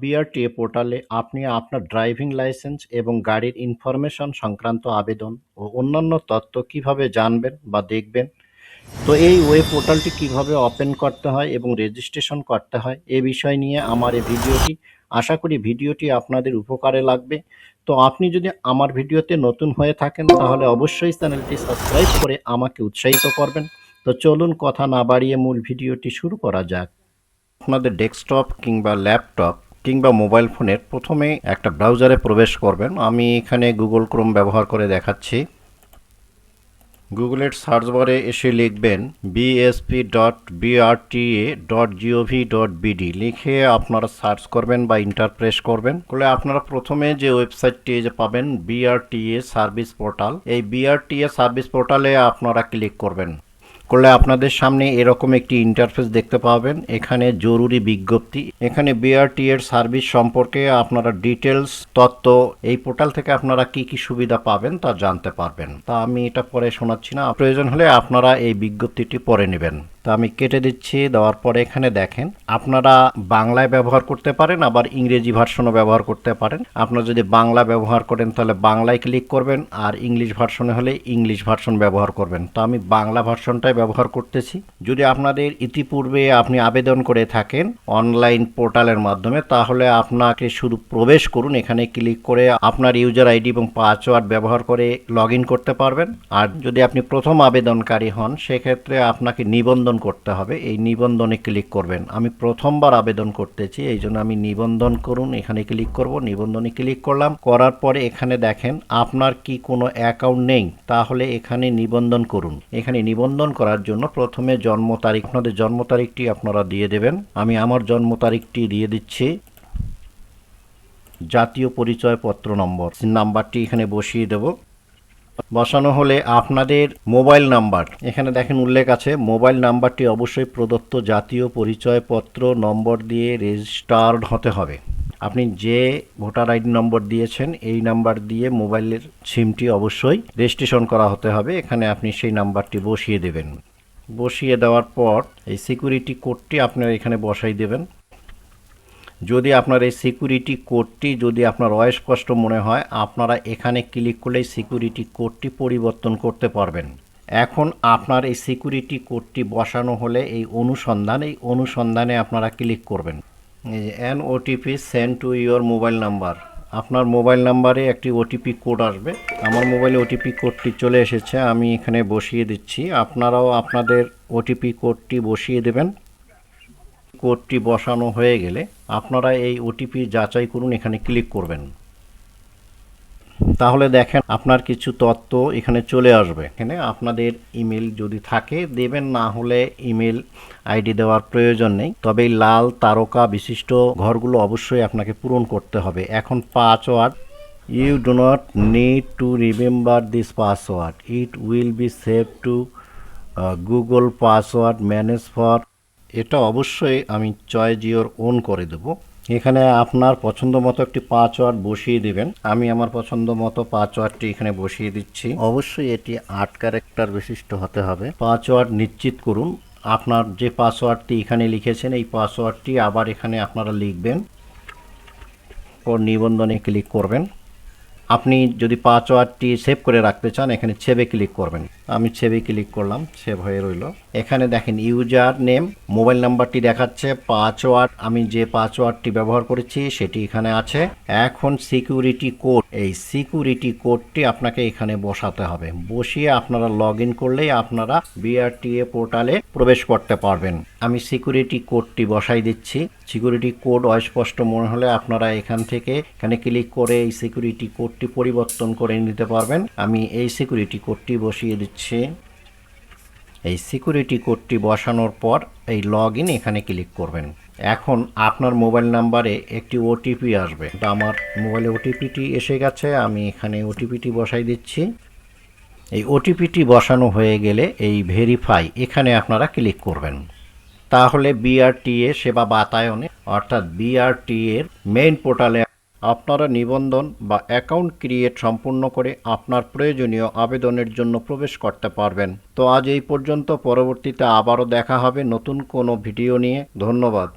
BRTA পোর্টালে আপনি আপনার ড্রাইভিং লাইসেন্স এবং গাড়ির ইনফরমেশন সংক্রান্ত আবেদন ও অন্যান্য তথ্য কিভাবে জানবেন বা দেখবেন। তো এই ওয়েব পোর্টালটি কিভাবে ওপেন করতে হয় এবং রেজিস্ট্রেশন করতে হয় এ বিষয় নিয়ে আমার এই ভিডিওটি। আশা করি ভিডিওটি আপনাদের উপকারে লাগবে। তো আপনি যদি আমার ভিডিওতে নতুন হয়ে থাকেন তাহলে অবশ্যই চ্যানেলটি সাবস্ক্রাইব করে আমাকে উৎসাহিত করবেন। তো চলুন কথা না বাড়িয়ে মূল ভিডিওটি শুরু করা যাক। আপনাদের ডেস্কটপ কিংবা ল্যাপটপ কিংবা মোবাইল ফোনের প্রথমে একটা ব্রাউজারে প্রবেশ করবেন। আমি এখানে গুগল ক্রোম ব্যবহার করে দেখাচ্ছি। গুগলের সার্চ বারে এসে লিখবেন bsp.brta.gov.bd লিখে আপনারা সার্চ করবেন বা ইন্টারপ্রেস করবেন। করলে আপনারা প্রথমে যে ওয়েবসাইটটি যে পাবেন বিআরটিএ সার্ভিস পোর্টাল, এই বিআরটিএ সার্ভিস পোর্টালে আপনারা ক্লিক করবেন। করলে আপনাদের সামনে এরকম একটি ইন্টারফেস দেখতে পাবেন। এখানে জরুরি বিজ্ঞপ্তি, এখানে বিআরটি এর সার্ভিস সম্পর্কে আপনারা ডিটেলস তথ্য এই পোর্টাল থেকে আপনারা কি কি সুবিধা পাবেন তা জানতে পারবেন। তা আমি এটা পরে শোনাচ্ছি না, প্রয়োজন হলে আপনারা এই বিজ্ঞপ্তিটি পড়ে নেবেন। তা আমি কেটে দিচ্ছি। দেওয়ার পরে এখানে দেখেন আপনারা বাংলায় ব্যবহার করতে পারেন, আবার ইংরেজি ভার্সনও ব্যবহার করতে পারেন। আপনারা যদি বাংলা ব্যবহার করেন তাহলে বাংলায় ক্লিক করবেন, আর ইংলিশ ভার্সনে হলে ইংলিশ ভার্সন ব্যবহার করবেন। তো আমি বাংলা ভার্সনটাই ব্যবহার করতেছি। যদি আপনাদের ইতিপূর্বে আপনি আবেদন করে থাকেন অনলাইন পোর্টালের মাধ্যমে, তাহলে আপনাকে শুধু প্রবেশ করুন, এখানে ক্লিক করে আপনার ইউজার আইডি এবং পাসওয়ার্ড ব্যবহার করে লগ ইন করতে পারবেন। আর যদি আপনি প্রথম আবেদনকারী হন সেক্ষেত্রে আপনাকে নিবন্ধন করতে হবে, এই নিবন্ধনে ক্লিক করবেন। আমি প্রথমবার আবেদন করতেছি, এই জন্য আমি নিবন্ধন করুন এখানে ক্লিক করব। নিবন্ধনে ক্লিক করলাম, করার পরে এখানে দেখেন আপনার কি কোনো অ্যাকাউন্ট নেই, তাহলে এখানে নিবন্ধন করুন। এখানে নিবন্ধন করার জন্য প্রথমে জন্ম তারিখ, আপনাদের জন্ম তারিখটি আপনারা দিয়ে দেবেন। আমি আমার জন্ম তারিখটি দিয়ে দিচ্ছি। জাতীয় পরিচয়পত্র নাম্বারটি এখানে বসিয়ে দেব। বসানো হলে আপনাদের মোবাইল নাম্বার এখানে দেখেন উল্লেখ আছে, মোবাইল নাম্বারটি অবশ্যই প্রদত্ত জাতীয় পরিচয়পত্র নম্বর দিয়ে রেজিস্টার্ড হতে হবে। আপনি যে ভোটার আইডি নম্বর দিয়েছেন এই নাম্বার দিয়ে মোবাইলের সিমটি অবশ্যই রেজিস্ট্রেশন করা হতে হবে। এখানে আপনি সেই নাম্বারটি বসিয়ে দেবেন। বসিয়ে দেওয়ার পর এই সিকিউরিটি কোডটি আপনারা এখানে বসাই দেবেন। যদি আপনার এই সিকিউরিটি কোডটি যদি আপনার অস্পষ্ট মনে হয়, আপনারা এখানে ক্লিক করলে সিকিউরিটি কোডটি পরিবর্তন করতে পারবেন। এখন আপনার এই সিকিউরিটি কোডটি বসানো হলে এই অনুসন্ধানে আপনারা ক্লিক করবেন। এই যে an OTP send to your mobile number, আপনার মোবাইল নাম্বারে একটি ওটিপি কোড আসবে। আমার মোবাইলে ওটিপি কোডটি চলে এসেছে, আমি এখানে বসিয়ে দিচ্ছি। আপনারাও আপনাদের ওটিপি কোডটি বসিয়ে দেবেন। কোডটি বসানো হয়ে গেলে আপনারা এই ওটিপি যাচাই করুন, এখানে ক্লিক করবেন। তাহলে দেখেন আপনার কিছু তথ্য এখানে চলে আসবে। এখানে আপনাদের ইমেল যদি থাকে দেবেন, না হলে ইমেল আইডি দেওয়ার প্রয়োজন নেই। তবে এই লাল তারকা বিশিষ্ট ঘরগুলো অবশ্যই আপনাকে পূরণ করতে হবে। এখন password, you do not need to remember this password, it will be save to Google password manage for, এটা অবশ্যই আমি চয়েস ইওর ওন করে দেব। এখানে আপনার পছন্দ মতো একটি পাসওয়ার্ড বসিয়ে দিবেন। আমি আমার পছন্দ মতো পাসওয়ার্ডটি এখানে বসিয়ে দিচ্ছি। অবশ্যই এটি 8 ক্যারেক্টার বিশিষ্ট হতে হবে। পাসওয়ার্ড নিশ্চিত করুন। আপনার যে পাসওয়ার্ডটি এখানে লিখেছেন এই পাসওয়ার্ডটি আবার এখানে আপনারা লিখবেন ও নিবন্ধনে ক্লিক করবেন। আপনি যদি পাসওয়ার্ডটি সেভ করে রাখতে চান এখানে সেভে ক্লিক করবেন। আমি সেভে ক্লিক করলাম, সেভ হয়ে রইল। এখানে দেখেন ইউজার নেম, মোবাইল নাম্বারটি দেখাচ্ছে, পাসওয়ার্ড আমি যে পাসওয়ার্ডটি ব্যবহার করেছি সেটি এখানে আছে। এখন সিকিউরিটি কোড, এই সিকিউরিটি কোডটি আপনাকে এখানে বসাতে হবে। বসিয়ে আপনারা লগ ইন করলেই আপনারা বিআরটিএ পোর্টালে প্রবেশ করতে পারবেন। আমি সিকিউরিটি কোডটি বসাই দিচ্ছি। সিকিউরিটি কোড অস্পষ্ট মনে হলে আপনারা এখানে ক্লিক করে এই সিকিউরিটি কোডটি পরিবর্তন করে নিতে পারবেন। আমি এই সিকিউরিটি কোডটি বসিয়ে দিচ্ছি। এই সিকিউরিটি কোডটি বসানোর পর এই লগ ইন এখানে ক্লিক করবেন। এখন আপনার মোবাইল নাম্বারে একটি ওটিপি আসবে। আমার মোবাইলে ওটিপিটি এসে গেছে, আমি এখানে ওটিপিটি বসাই দিচ্ছি। এই ওটিপিটি বসানো হয়ে গেলে এই ভেরিফাই এখানে আপনারা ক্লিক করবেন। তাহলে বিআরটিএ সেবা বাতায়নে অর্থাৎ বিআরটিএ এর মেইন পোর্টালে আপনারা নিবন্ধন বা অ্যাকাউন্ট ক্রিয়েট সম্পূর্ণ করে আপনার প্রয়োজনীয় আবেদনের জন্য প্রবেশ করতে পারবেন। তো আজ এই পর্যন্ত, পরবর্তীতে আবারও দেখা হবে নতুন কোনো ভিডিও নিয়ে। ধন্যবাদ।